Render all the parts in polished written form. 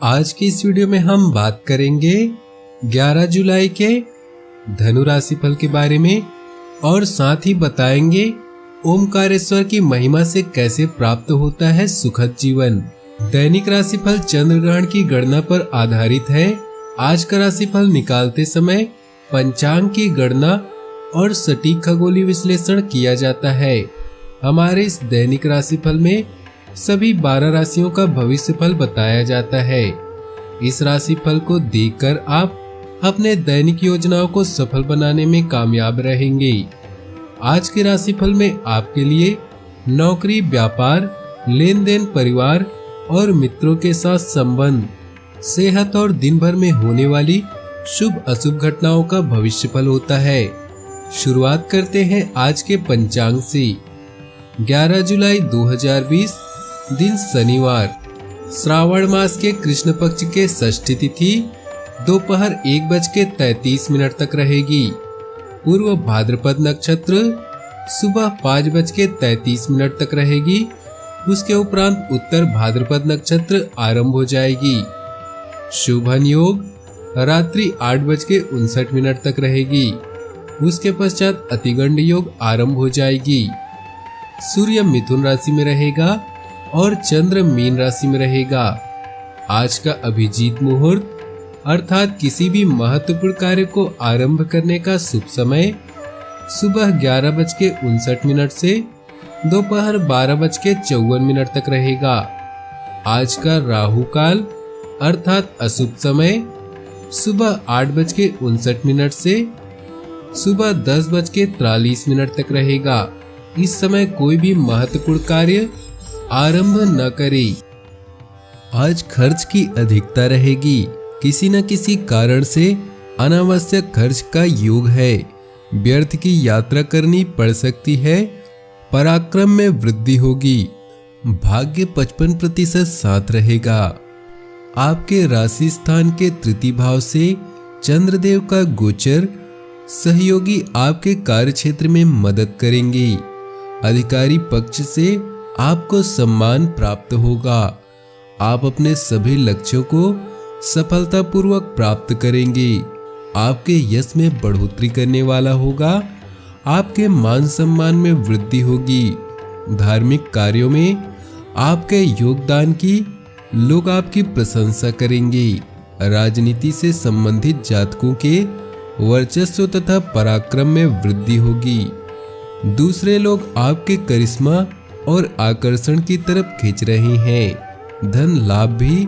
आज की इस वीडियो में हम बात करेंगे 11 जुलाई के धनु राशि फल के बारे में और साथ ही बताएंगे ओमकारेश्वर की महिमा से कैसे प्राप्त होता है सुखद जीवन। दैनिक राशिफल चंद्र ग्रहण की गणना पर आधारित है। आज का राशिफल निकालते समय पंचांग की गणना और सटीक खगोलीय विश्लेषण किया जाता है। हमारे इस दैनिक राशिफल में सभी 12 राशियों का भविष्य फल बताया जाता है। इस राशिफल को देखकर आप अपने दैनिक योजनाओं को सफल बनाने में कामयाब रहेंगे। आज के राशिफल में आपके लिए नौकरी, व्यापार, लेन देन, परिवार और मित्रों के साथ संबंध, सेहत और दिन भर में होने वाली शुभ अशुभ घटनाओं का भविष्य फल होता है। शुरुआत करते हैं आज के पंचांग से। 11 जुलाई 2020 दिन शनिवार, श्रावण मास के कृष्ण पक्ष के षष्ठी तिथि दोपहर 1:33 तक रहेगी। पूर्व भाद्रपद नक्षत्र सुबह 5:33 तक रहेगी। उसके उपरांत उत्तर भाद्रपद नक्षत्र आरंभ हो जाएगी। शुभन योग रात्रि 8:59 तक रहेगी। उसके पश्चात अतिगंड योग आरंभ हो जाएगी। सूर्य मिथुन राशि में रहेगा और चंद्र मीन राशि में रहेगा। आज का अभिजीत मुहूर्त अर्थात किसी भी महत्वपूर्ण कार्य को आरंभ करने का शुभ समय सुबह 11:59 से दोपहर 12:54 तक रहेगा। आज का राहु काल अर्थात अशुभ समय सुबह 8:59 से सुबह 10:43 तक रहेगा। इस समय कोई भी महत्वपूर्ण कार्य आरंभ न करें। आज खर्च की अधिकता रहेगी। किसी न किसी कारण से अनावश्यक खर्च का योग है। व्यर्थ की यात्रा करनी पड़ सकती है। पराक्रम में वृद्धि होगी। भाग्य 55% साथ रहेगा। आपके राशि स्थान के तृतीय भाव से चंद्रदेव का गोचर सहयोगी आपके कार्य क्षेत्र में मदद करेंगे। अधिकारी पक्ष से आपको सम्मान प्राप्त होगा। आप अपने सभी लक्ष्यों को सफलतापूर्वक प्राप्त करेंगे। आपके यश में बढ़ोतरी करने वाला होगा। आपके मान सम्मान में वृद्धि होगी। धार्मिक कार्यों में आपके योगदान की लोग आपकी प्रशंसा करेंगे। राजनीति से संबंधित जातकों के वर्चस्व तथा पराक्रम में वृद्धि होगी। दूसरे लोग आपके करिश्मा और आकर्षण की तरफ खींच रहे हैं। धन लाभ भी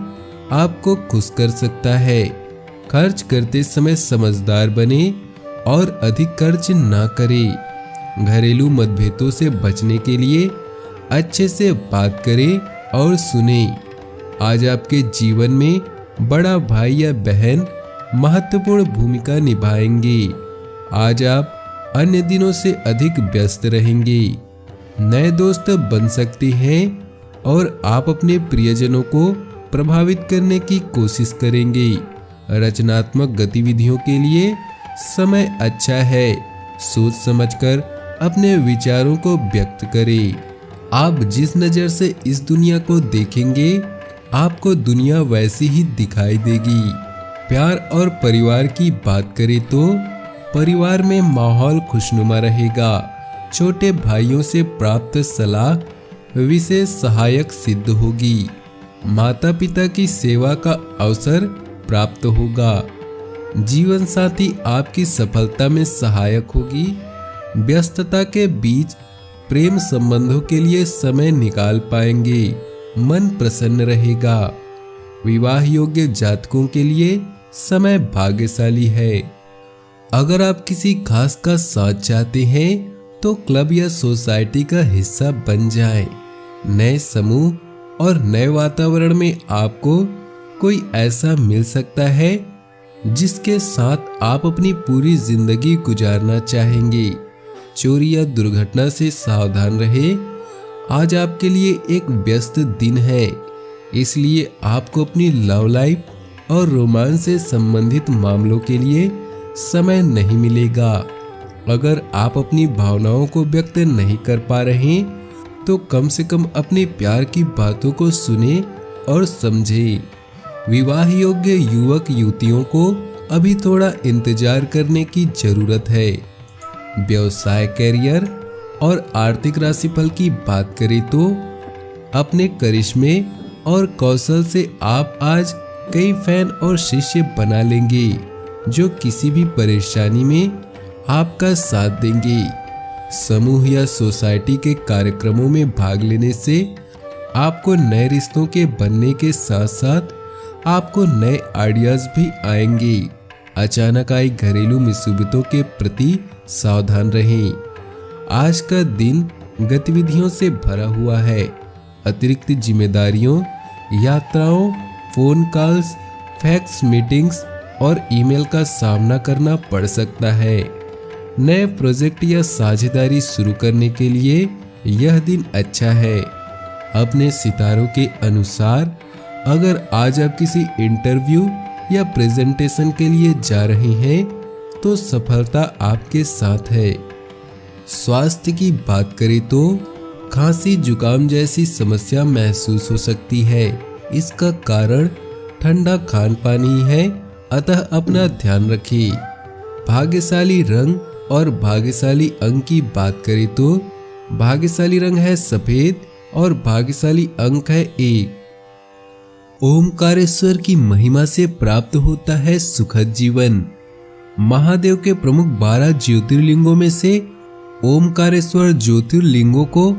आपको खुश कर सकता है। खर्च करते समय समझदार बने और अधिक खर्च ना करें। घरेलू मतभेदों से बचने के लिए अच्छे से बात करें और सुने। आज आपके जीवन में बड़ा भाई या बहन महत्वपूर्ण भूमिका निभाएंगे। आज आप अन्य दिनों से अधिक व्यस्त रहेंगे। नए दोस्त बन सकते हैं और आप अपने प्रियजनों को प्रभावित करने की कोशिश करेंगे। रचनात्मक गतिविधियों के लिए समय अच्छा है। सोच समझकर अपने विचारों को व्यक्त करें। आप जिस नज़र से इस दुनिया को देखेंगे आपको दुनिया वैसी ही दिखाई देगी। प्यार और परिवार की बात करें तो परिवार में माहौल खुशनुमा रहेगा। छोटे भाइयों से प्राप्त सलाह विशेष सहायक सिद्ध होगी। माता पिता की सेवा का अवसर प्राप्त होगा। जीवन साथी आपकी सफलता में सहायक होगी। व्यस्तता के बीच प्रेम संबंधों के लिए समय निकाल पाएंगे। मन प्रसन्न रहेगा। विवाह योग्य जातकों के लिए समय भाग्यशाली है। अगर आप किसी खास का साथ चाहते हैं तो क्लब या सोसाइटी का हिस्सा बन जाएं। नए समूह और नए वातावरण में आपको कोई ऐसा मिल सकता है जिसके साथ आप अपनी पूरी जिंदगी गुजारना चाहेंगे। चोरी या दुर्घटना से सावधान रहे। आज आपके लिए एक व्यस्त दिन है, इसलिए आपको अपनी लव लाइफ और रोमांस से संबंधित मामलों के लिए समय नहीं मिलेगा। अगर आप अपनी भावनाओं को व्यक्त नहीं कर पा रहे तो कम से कम अपने प्यार की बातों को सुने और समझे। विवाह योग्य युवक युवतियों को अभी थोड़ा इंतजार करने की जरूरत है। व्यवसाय, कैरियर और आर्थिक राशिफल की बात करें तो अपने करिश्मे और कौशल से आप आज कई फैन और शिष्य बना लेंगे जो किसी भी परेशानी में आपका साथ देंगे। समूह या सोसाइटी के कार्यक्रमों में भाग लेने से आपको नए रिश्तों के बनने के साथ साथ आपको नए आइडियाज भी आएंगे। अचानक आई घरेलू मुसीबतों के प्रति सावधान रहें। आज का दिन गतिविधियों से भरा हुआ है। अतिरिक्त जिम्मेदारियों, यात्राओं, फोन कॉल्स, फैक्स मीटिंग्स और ईमेल का सामना करना पड़ सकता है। नए प्रोजेक्ट या साझेदारी शुरू करने के लिए यह दिन अच्छा है। अपने सितारों के अनुसार अगर आज आप किसी इंटरव्यू या प्रेजेंटेशन के लिए जा रहे हैं तो सफलता आपके साथ है। स्वास्थ्य की बात करें तो खांसी, जुकाम जैसी समस्या महसूस हो सकती है। इसका कारण ठंडा खान पान ही है, अतः अपना ध्यान रखिए। भाग्यशाली रंग और भाग्यशाली अंक की बात करें तो भाग्यशाली रंग है सफेद और भाग्यशाली अंक है 1। ओमकारेश्वर की महिमा से प्राप्त होता है सुखद जीवन। महादेव के प्रमुख 12 ज्योतिर्लिंगों में से ओमकारेश्वर ज्योतिर्लिंगों को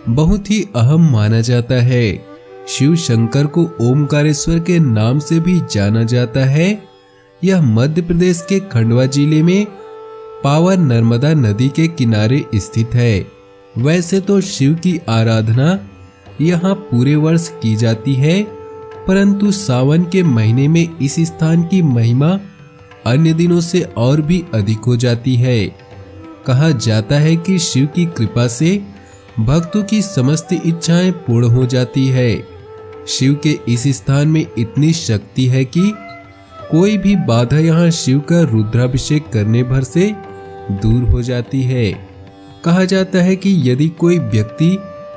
बहुत ही अहम माना जाता है। शिव शंकर को ओमकारेश्वर के नाम से भी जाना जाता है। यह मध्य प्रदेश के खंडवा जिले में पावन नर्मदा नदी के किनारे स्थित है। वैसे तो शिव की आराधना यहाँ पूरे वर्ष की जाती है, परंतु सावन के महीने में इस स्थान की महिमा अन्य दिनों से और भी अधिक हो जाती है। कहा जाता है कि शिव की कृपा से भक्तों की समस्त इच्छाएं पूर्ण हो जाती है। शिव के इस स्थान में इतनी शक्ति है कि कोई भी बाधा यहाँ शिव का रुद्राभिषेक करने भर से दूर हो जाती है। कहा जाता है कि यदि कोई व्यक्ति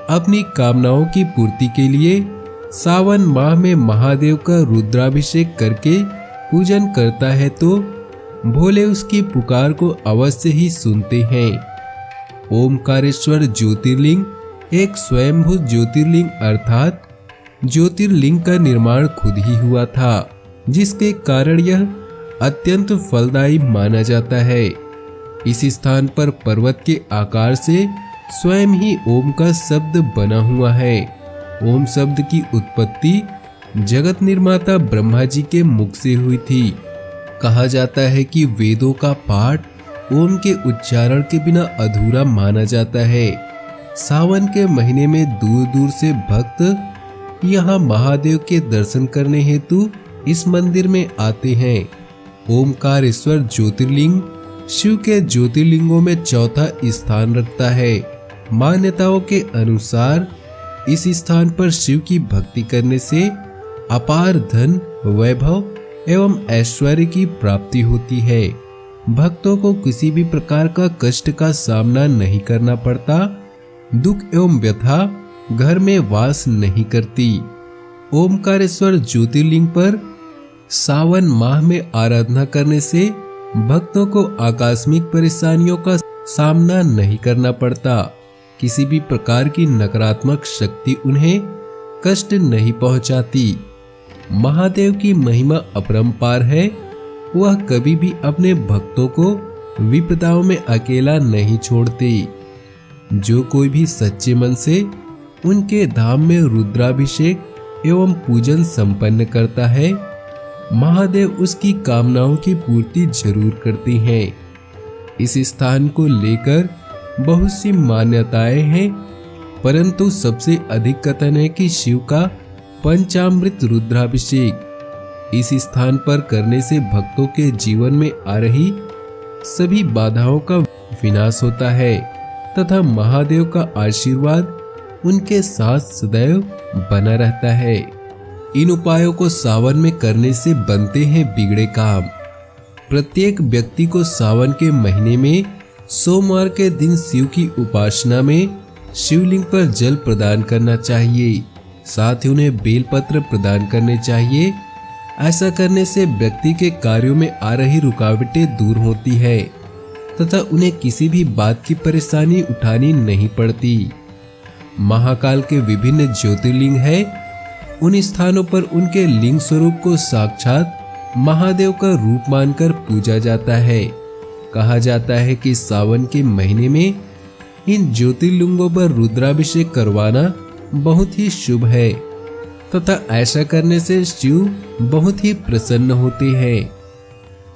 अपनी कामनाओं की पूर्ति के लिए सावन माह में महादेव का रुद्राभिषेक करके पूजन करता है तो भोले उसकी पुकार को अवश्य ही सुनते हैं। ओमकारेश्वर ज्योतिर्लिंग एक स्वयंभू ज्योतिर्लिंग अर्थात ज्योतिर्लिंग का निर्माण खुद ही हुआ था, जिसके कारण यह अत्यंत फलदायी माना जाता है। इस स्थान पर पर्वत के आकार से स्वयं ही ओम का शब्द बना हुआ है। ओम शब्द की उत्पत्ति जगत निर्माता ब्रह्मा जी के मुख से हुई थी। कहा जाता है कि वेदों का पाठ ओम के उच्चारण के बिना अधूरा माना जाता है। सावन के महीने में दूर दूर से भक्त यहाँ महादेव के दर्शन करने हेतु इस मंदिर में आते हैं। ओमकारेश्वर ज्योतिर्लिंग शिव के ज्योतिर्लिंगों में चौथा स्थान रखता है। मान्यताओं के अनुसार इस स्थान पर शिव की भक्ति करने से अपार धन, वैभव एवं ऐश्वर्य की प्राप्ति होती है। भक्तों को किसी भी प्रकार का कष्ट का सामना नहीं करना पड़ता। दुख एवं व्यथा घर में वास नहीं करती। ओमकारेश्वर ज्योतिर्लिंग पर सावन माह में आराधना करने से भक्तों को आकस्मिक परेशानियों का सामना नहीं करना पड़ता। किसी भी प्रकार की नकारात्मक शक्ति उन्हें कष्ट नहीं पहुंचाती। महादेव की महिमा अपरंपार है। वह कभी भी अपने भक्तों को विपदाओं में अकेला नहीं छोड़ते। जो कोई भी सच्चे मन से उनके धाम में रुद्राभिषेक एवं पूजन संपन्न करता है, महादेव उसकी कामनाओं की पूर्ति जरूर करते हैं। इस स्थान को लेकर बहुत सी मान्यताएं हैं, परंतु सबसे अधिक कथन है कि शिव का पंचामृत रुद्राभिषेक इस स्थान पर करने से भक्तों के जीवन में आ रही सभी बाधाओं का विनाश होता है तथा महादेव का आशीर्वाद उनके साथ सदैव बना रहता है। इन उपायों को सावन में करने से बनते हैं बिगड़े काम। प्रत्येक व्यक्ति को सावन के महीने में सोमवार के दिन शिव की उपासना में शिवलिंग पर जल प्रदान करना चाहिए। साथ ही उन्हें बेलपत्र प्रदान करने चाहिए ऐसा करने से व्यक्ति के कार्यों में आ रही रुकावटें दूर होती है तथा उन्हें किसी भी बात की परेशानी उठानी नहीं पड़ती। महाकाल के विभिन्न ज्योतिर्लिंग है, उन स्थानों पर उनके लिंग स्वरूप को साक्षात महादेव का रूप मानकर पूजा जाता है। कहा जाता है कि सावन के महीने में इन ज्योतिर्लिंगों पर रुद्राभिषेक करवाना बहुत ही शुभ है तथा ऐसा करने से शिव बहुत ही प्रसन्न होते हैं।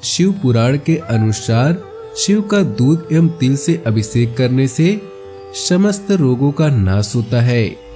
शिव पुराण के अनुसार शिव का दूध एवं तिल से अभिषेक करने से समस्त रोगों का नाश होता है।